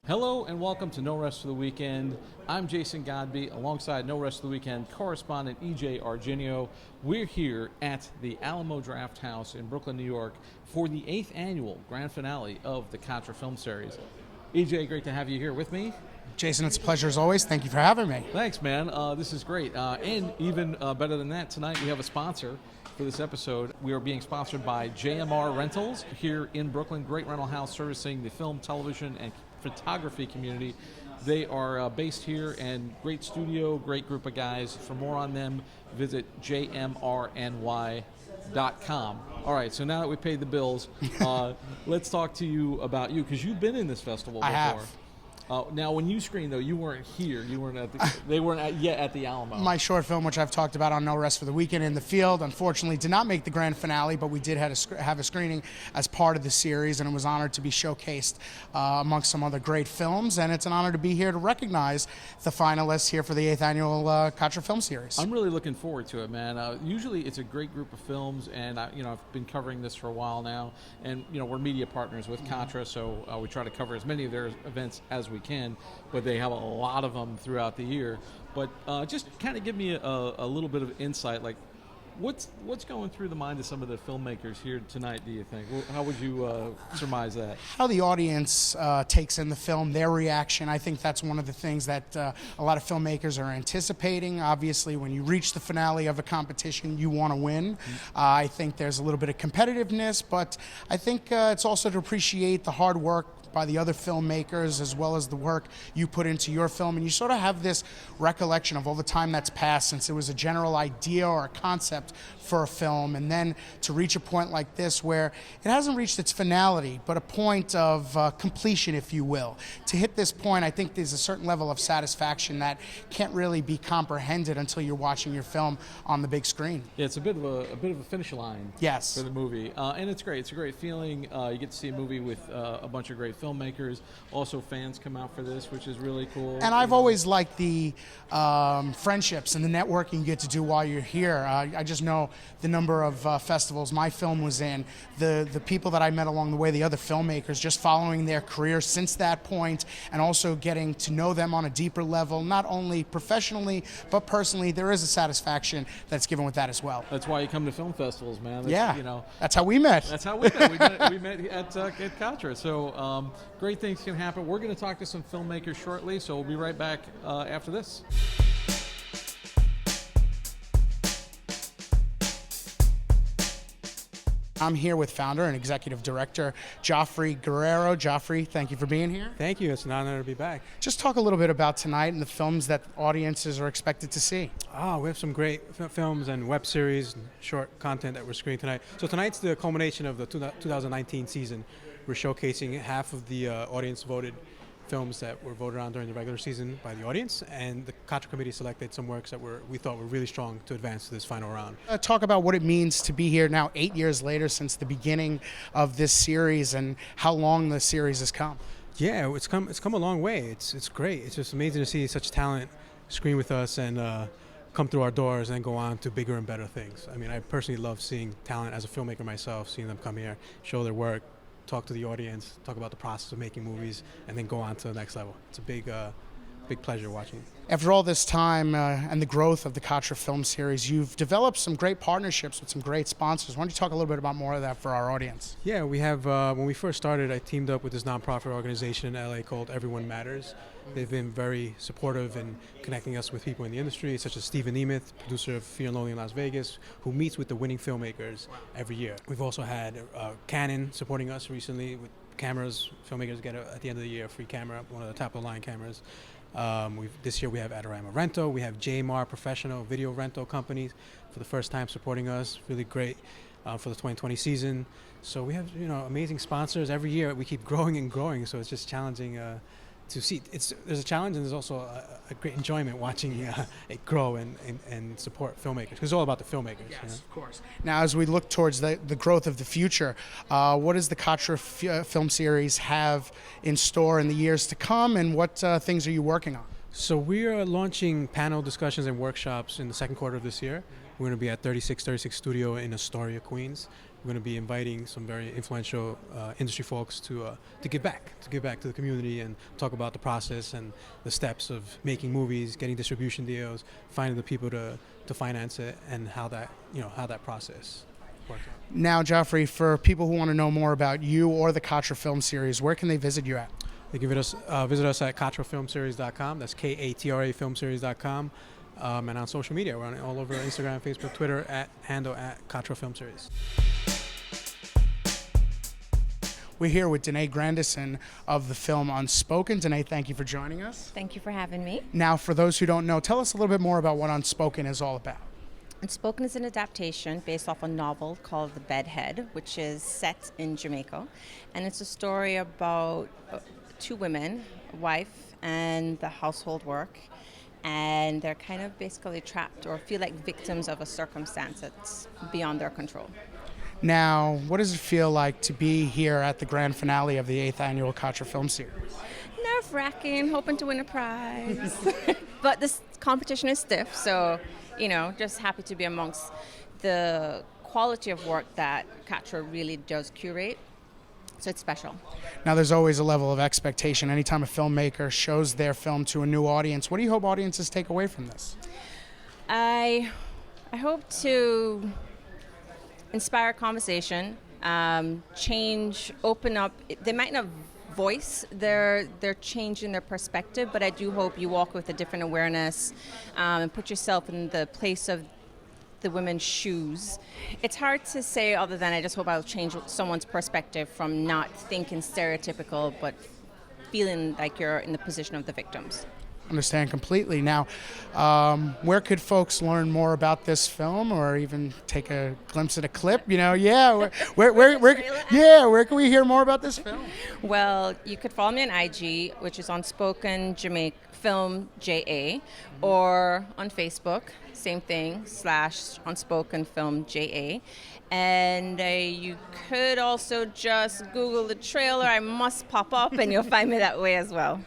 Hello and welcome to No Rest for the Weekend. I'm Jason Godbey, alongside No Rest for the Weekend correspondent EJ Argenio. We're here at the Alamo Draft House in Brooklyn, New York for the 8th annual grand finale of the Katra Film Series. EJ, great to have you here with me. Jason, it's a pleasure as always. Thank you for having me. Thanks, man. This is great. And even better than that, tonight we have a sponsor for this episode. We are being sponsored by JMR Rentals here in Brooklyn. Great rental house servicing the film, television, and photography community. They are based here, and great studio, great group of guys. For more on them, visit jmrny.com. All right, so now that we paid the bills, let's talk to you about you, because you've been in this festival before. I have. Now, when you screened, though, you weren't here. You weren't at the, they weren't yet at the Alamo. My short film, which I've talked about on No Rest for the Weekend in the Field, unfortunately did not make the grand finale, but we did have a screening as part of the series, and it was honored to be showcased amongst some other great films, and it's an honor to be here to recognize the finalists here for the 8th annual Katra Film Series. I'm really looking forward to it, man. Usually it's a great group of films, and I've been covering this for a while now, and we're media partners with Katra, so we try to cover as many of their events as we can, but they have a lot of them throughout the year. But just kind of give me a little bit of insight, like what's going through the mind of some of the filmmakers here tonight, do you think? How would you surmise that? How the audience takes in the film, their reaction. I think that's one of the things that a lot of filmmakers are anticipating. Obviously, when you reach the finale of a competition, you want to win. I think there's a little bit of competitiveness, but I think it's also to appreciate the hard work by the other filmmakers, as well as the work you put into your film, and you sort of have this recollection of all the time that's passed since it was a general idea or a concept for a film, and then to reach a point like this where it hasn't reached its finality, but a point of completion, if you will. To hit this point, I think there's a certain level of satisfaction that can't really be comprehended until you're watching your film on the big screen. Yeah, it's a bit of a finish line. Yes. For the movie, and it's great. It's a great feeling. You get to see a movie with a bunch of great filmmakers. Also, fans come out for this, which is really cool. And I've always liked the friendships and the networking you get to do while you're here. I just know the number of festivals my film was in, the people that I met along the way, the other filmmakers, just following their career since that point, and also getting to know them on a deeper level, not only professionally, but personally. There is a satisfaction that's given with that as well. That's why you come to film festivals, man. That's how we met. That's how we met. We met at Katra. So great things can happen. We're going to talk to some filmmakers shortly, so we'll be right back after this. I'm here with founder and executive director Joffrey Guerrero. Joffrey, thank you for being here. Thank you. It's an honor to be back. Just talk a little bit about tonight and the films that audiences are expected to see. We have some great films and web series and short content that we're screening tonight. So tonight's the culmination of the 2019 season. We're showcasing half of the audience-voted films that were voted on during the regular season by the audience, and the Katra committee selected some works that we thought were really strong to advance to this final round. Talk about what it means to be here now 8 years later since the beginning of this series, and how long the series has come. Yeah, it's come a long way. It's great. It's just amazing to see such talent screen with us and come through our doors and go on to bigger and better things. I mean, I personally love seeing talent as a filmmaker myself, seeing them come here, show their work, talk to the audience, talk about the process of making movies, and then go on to the next level. It's a big pleasure watching. After all this time and the growth of the Katra Film Series, you've developed some great partnerships with some great sponsors. Why don't you talk a little bit about more of that for our audience? Yeah, we have, when we first started, I teamed up with this nonprofit organization in LA called Everyone Matters. They've been very supportive in connecting us with people in the industry, such as Stephen Nemeth, producer of Fear and Loathing in Las Vegas, who meets with the winning filmmakers every year. We've also had Canon supporting us recently with cameras. Filmmakers get, at the end of the year, a free camera, one of the top-of-the-line cameras. This year we have Adorama Rental, we have JMR Professional Video Rental Companies for the first time supporting us, really great for the 2020 season. So we have amazing sponsors. Every year we keep growing and growing, so it's just challenging to see. There's a challenge, and there's also a great enjoyment watching it grow and support filmmakers, because it's all about the filmmakers. Yes, of course. Now, as we look towards the growth of the future, what does the Katra Film Series have in store in the years to come, and what things are you working on? So we are launching panel discussions and workshops in the second quarter of this year. We're going to be at 3636 Studio in Astoria, Queens. We're going to be inviting some very influential industry folks to give back to the community and talk about the process and the steps of making movies, getting distribution deals, finding the people to finance it, and how that process works out. Now, Geoffrey, for people who want to know more about you or the Katra Film Series, where can they visit you at? They can visit us at katrafilmseries.com. That's Katra filmseries.com. And on social media, we're on all over Instagram, Facebook, Twitter, handle at Katra Film Series. We're here with Danae Grandison of the film Unspoken. Danae, thank you for joining us. Thank you for having me. Now, for those who don't know, tell us a little bit more about what Unspoken is all about. Unspoken is an adaptation based off a novel called The Bedhead, which is set in Jamaica. And it's a story about two women, a wife and the household work. And they're kind of basically trapped or feel like victims of a circumstance that's beyond their control. Now, what does it feel like to be here at the grand finale of the 8th annual Katra Film Series? Nerve-wracking, hoping to win a prize. But this competition is stiff, so, just happy to be amongst the quality of work that Katra really does curate. So it's special. Now, there's always a level of expectation anytime a filmmaker shows their film to a new audience. What do you hope audiences take away from this? I hope to inspire conversation, change, open up. They might not voice their change in their perspective, but I do hope you walk with a different awareness and put yourself in the place of the women's shoes. It's hard to say other than I just hope I'll change someone's perspective from not thinking stereotypical, but feeling like you're in the position of the victims. Understand completely. Now, where could folks learn more about this film, or even take a glimpse at a clip? Where can we hear more about this film? Well, you could follow me on IG, which is Unspoken Jamaica Film JA, or on Facebook, same thing, /Unspoken Film JA. And you could also just Google the trailer. I must pop up, and you'll find me that way as well.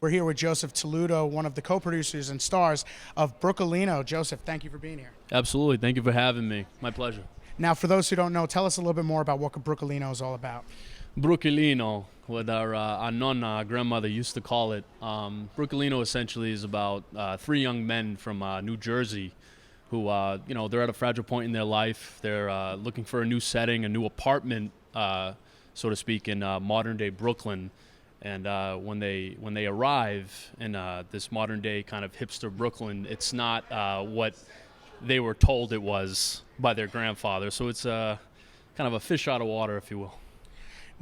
We're here with Joseph Ludo, one of the co-producers and stars of Brookylino. Joseph, thank you for being here. Absolutely. Thank you for having me. My pleasure. Now, for those who don't know, tell us a little bit more about what Brookylino is all about. Brookylino, what our nonna, our grandmother, used to call it. Brookylino essentially is about three young men from New Jersey who, they're at a fragile point in their life. They're looking for a new setting, a new apartment, so to speak, in modern-day Brooklyn. And when they arrive in this modern-day kind of hipster Brooklyn, it's not what they were told it was by their grandfather. So it's kind of a fish out of water, if you will.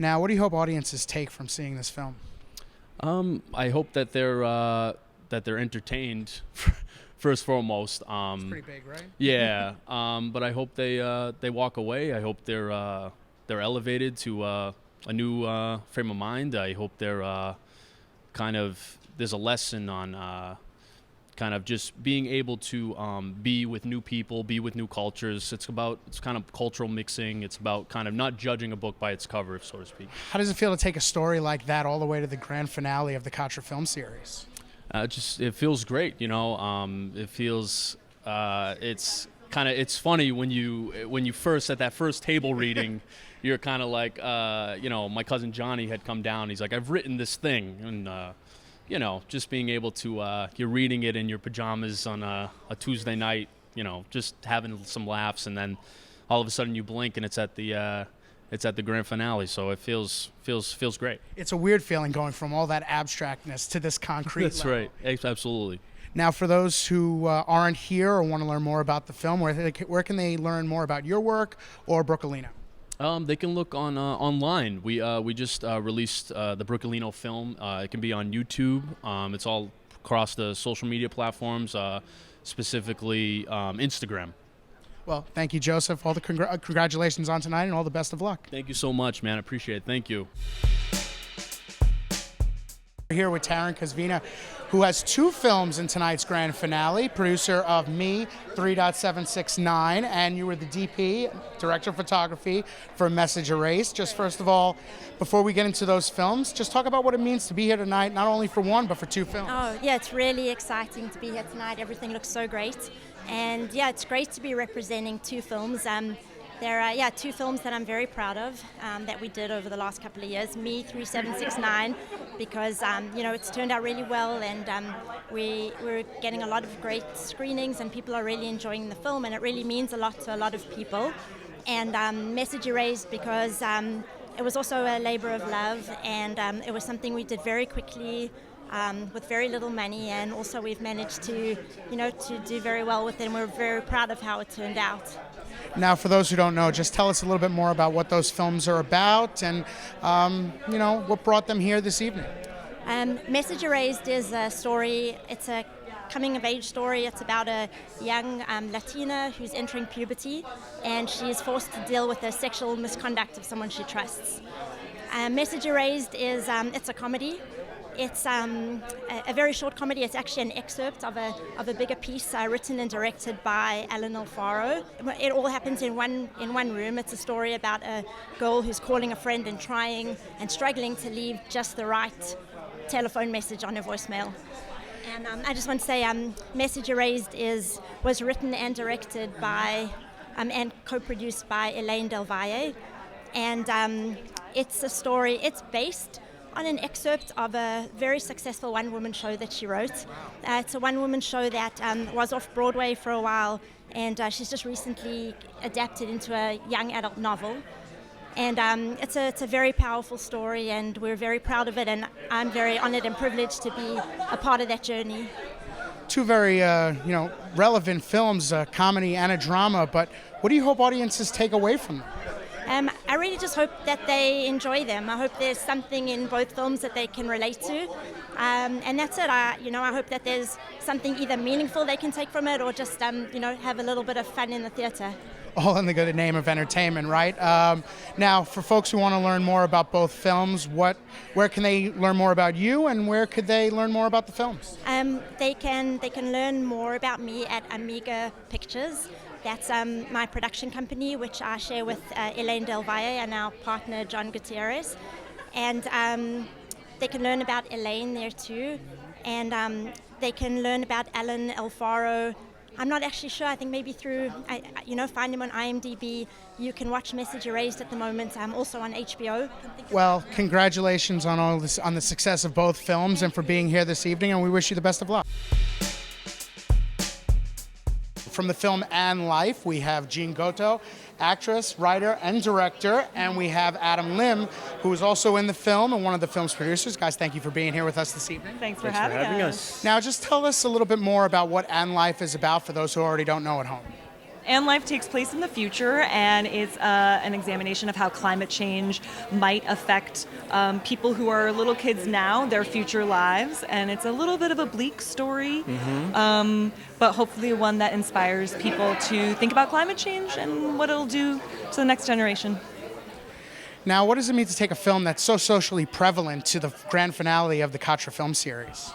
Now, what do you hope audiences take from seeing this film? I hope that they're entertained, first and foremost. It's pretty big, right? Yeah, but I hope they walk away. I hope they're elevated to a new frame of mind. I hope they're there's a lesson on kind of just being able to be with new people, be with new cultures. It's kind of cultural mixing. It's about kind of not judging a book by its cover, so to speak. How does it feel to take a story like that all the way to the grand finale of the Katra Film Series? It feels great, It feels it's funny when you first at that first table reading. You're kind of like, my cousin Johnny had come down. He's like, I've written this thing. And, just being able to, you're reading it in your pajamas on a Tuesday night, just having some laughs. And then all of a sudden you blink and it's at the grand finale. So it feels great. It's a weird feeling going from all that abstractness to this concrete That's level. right. Absolutely. Now, for those who aren't here or want to learn more about the film, where can they learn more about your work or Brookylino? They can look online. We just released the Brookylino film. It can be on YouTube. It's all across the social media platforms, specifically Instagram. Well, thank you, Joseph. All the congratulations on tonight and all the best of luck. Thank you so much, man. I appreciate it. Thank you. We're here with Taryn Kosviner, who has two films in tonight's grand finale, producer of Me, 3.769, and you were the DP, director of photography for Message Erased. Just first of all, before we get into those films, just talk about what it means to be here tonight, not only for one, but for two films. Oh, yeah, it's really exciting to be here tonight. Everything looks so great. And yeah, it's great to be representing two films. There are two films that I'm very proud of that we did over the last couple of years. Me, 3769, because it's turned out really well, and we're getting a lot of great screenings, and people are really enjoying the film, and it really means a lot to a lot of people. And Message Erased, because it was also a labor of love, and it was something we did very quickly. With very little money, and also we've managed to do very well with it, and we're very proud of how it turned out. Now, for those who don't know, just tell us a little bit more about what those films are about, and what brought them here this evening. Message Erased is a story. It's a coming-of-age story. It's about a young Latina who's entering puberty, and she is forced to deal with the sexual misconduct of someone she trusts. Message Erased is it's a comedy. It's a very short comedy. It's actually an excerpt of a bigger piece written and directed by Alan Alfaro. It all happens in one room. It's a story about a girl who's calling a friend and trying and struggling to leave just the right telephone message on her voicemail. And I just want to say, Message Erased was written and directed by and co-produced by Elaine Del Valle, and it's a story. It's based on an excerpt of a very successful one-woman show that she wrote. It's a one-woman show that was off Broadway for a while, and she's just recently adapted into a young adult novel. And it's a very powerful story, and we're very proud of it, and I'm very honored and privileged to be a part of that journey. Two very relevant films, a comedy and a drama, but what do you hope audiences take away from them? I really just hope that they enjoy them. I hope there's something in both films that they can relate to, and that's it. I hope that there's something either meaningful they can take from it, or just have a little bit of fun in the theater. All in the good name of entertainment, right? Now, for folks who want to learn more about both films, where can they learn more about you, and where could they learn more about the films? They can learn more about me at Amiga Pictures. That's my production company, which I share with Elaine Del Valle and our partner John Gutierrez. And they can learn about Elaine there too. And they can learn about Alan Alfaro. I'm not actually sure. I think maybe through, find him on IMDb. You can watch Message Erased at the moment. I'm also on HBO. Well, congratulations on all this, on the success of both films, and for being here this evening, and we wish you the best of luck. From the film And Life, we have Jean Goto, actress, writer, and director, and we have Adam Lim, who is also in the film and one of the film's producers. Guys, thank you for being here with us this evening. Thanks for having us. Now, just tell us a little bit more about what And Life is about for those who already don't know at home. And Life takes place in the future, and it's an examination of how climate change might affect people who are little kids now, their future lives. And it's a little bit of a bleak story, but hopefully one that inspires people to think about climate change and what it'll do to the next generation. Now, what does it mean to take a film that's so socially prevalent to the grand finale of the Katra Film Series?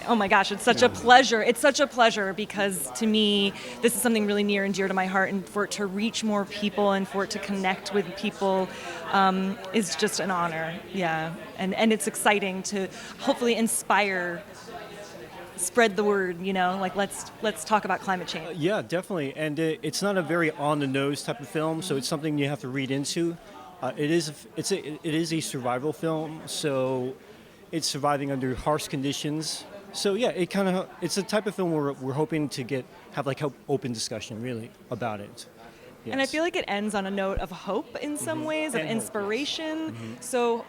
Oh my gosh, it's such a pleasure. It's such a pleasure because to me, this is something really near and dear to my heart, and for it to reach more people and for it to connect with people is just an honor. Yeah, and it's exciting to hopefully inspire, spread the word, let's talk about climate change. Yeah, definitely. And it's not a very on-the-nose type of film, so it's something you have to read into. It is a survival film, so it's surviving under harsh conditions. So yeah, it's a type of film where we're hoping to have open discussion really about it. Yes. And I feel like it ends on a note of hope in some ways, of inspiration. So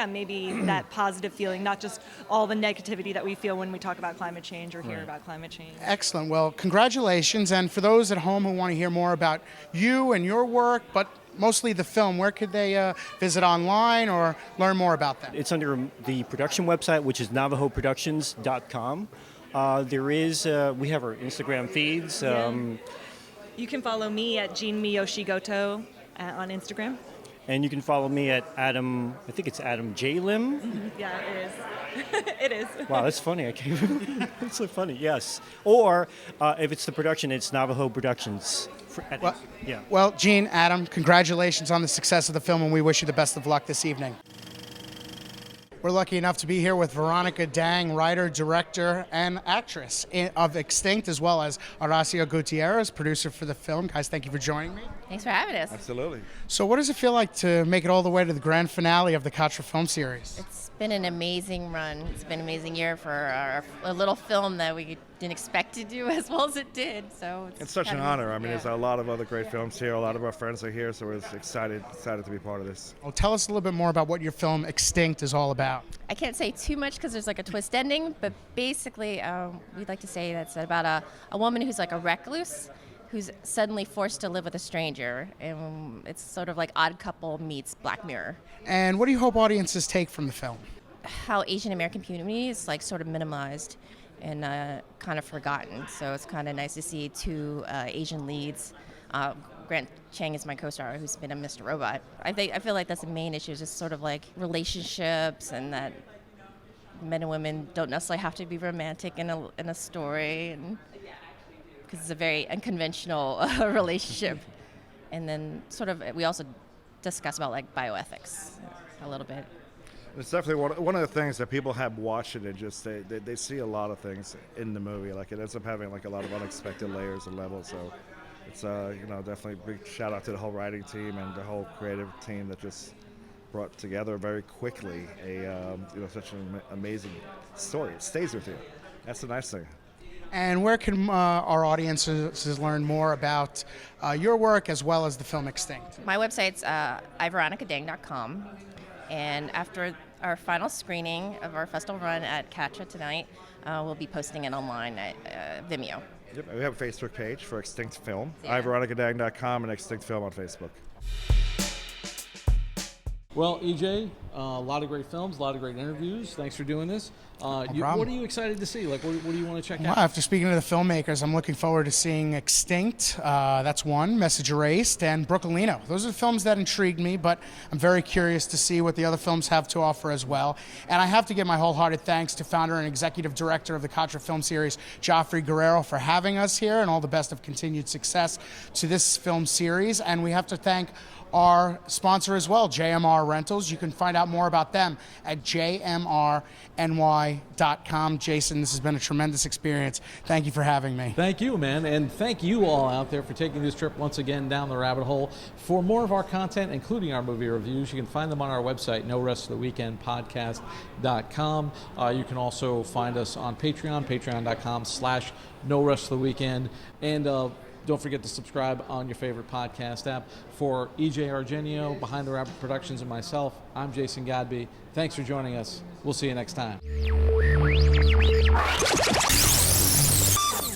maybe that positive feeling, not just all the negativity that we feel when we talk about climate change or hear about climate change. Excellent. Well, congratulations. And for those at home who want to hear more about you and your work, but mostly the film, where could they visit online or learn more about that? It's under the production website, which is navajoproductions.com. We have our Instagram feeds. You can follow me at Jean Miyoshi Goto on Instagram. And you can follow me at Adam Jay Lim. Yeah, it is. It is. Wow, that's funny. I can't. It's so funny. Yes. Or if it's the production, it's Navajo Productions. Well, Jean, Adam, congratulations on the success of the film, and we wish you the best of luck this evening. We're lucky enough to be here with Veronica Dang, writer, director, and actress of Extinct, as well as Horacio Gutierrez, producer for the film. Guys, thank you for joining me. Thanks for having us. Absolutely. So what does it feel like to make it all the way to the grand finale of the Katra Film Series? It's been an amazing run. It's been an amazing year for a little film that we didn't expect to do as well as it did. So It's such an honor. I mean, there's a lot of other great films here. A lot of our friends are here, so we're excited to be part of this. Well, tell us a little bit more about what your film Extinct is all about. I can't say too much because there's like a twist ending, but basically we'd like to say that's about a woman who's like a recluse who's suddenly forced to live with a stranger, and it's sort of like Odd Couple meets Black Mirror. And what do you hope audiences take from the film? How Asian American community is like sort of minimized and kind of forgotten. So it's kind of nice to see two Asian leads. Grant Chang is my co-star, who's been a Mr. Robot. I feel like that's the main issue, is just sort of like relationships, and that men and women don't necessarily have to be romantic in a story, and because it's a very unconventional relationship. And then sort of we also discuss about like bioethics a little bit. It's definitely one of the things that people have watching it. Just they see a lot of things in the movie. Like, it ends up having like a lot of unexpected layers and levels. So it's definitely a big shout out to the whole writing team and the whole creative team that just brought together very quickly such an amazing story. It stays with you. That's the nice thing. And where can our audiences learn more about your work as well as the film Extinct? My website's iveronicadang.com. And after our final screening of our festival run at Katra tonight, we'll be posting it online at Vimeo. Yep, we have a Facebook page for Extinct Film, iveronicadang.com, and Extinct Film on Facebook. Well, EJ, a lot of great films, a lot of great interviews. Thanks for doing this. What are you excited to see? Like, what do you want to check out? After speaking to the filmmakers, I'm looking forward to seeing Extinct. That's one, Message Erased, and Brookylino. Those are the films that intrigued me, but I'm very curious to see what the other films have to offer as well. And I have to give my wholehearted thanks to founder and executive director of the Katra Film Series, Joffrey Guerrero, for having us here, and all the best of continued success to this film series. And we have to thank our sponsor as well, JMR Rentals. You can find out more about them at jmrny.com. Jason, this has been a tremendous experience. Thank you for having me. Thank you, man, and thank you all out there for taking this trip once again down the rabbit hole. For more of our content, including our movie reviews, you can find them on our website, NoRestOfTheWeekendPodcast.com. You can also find us on Patreon, patreon.com/NoRestOfTheWeekend. And don't forget to subscribe on your favorite podcast app. For EJ Argenio, Behind the Rabbit Productions, and myself, I'm Jason Godbey. Thanks for joining us. We'll see you next time.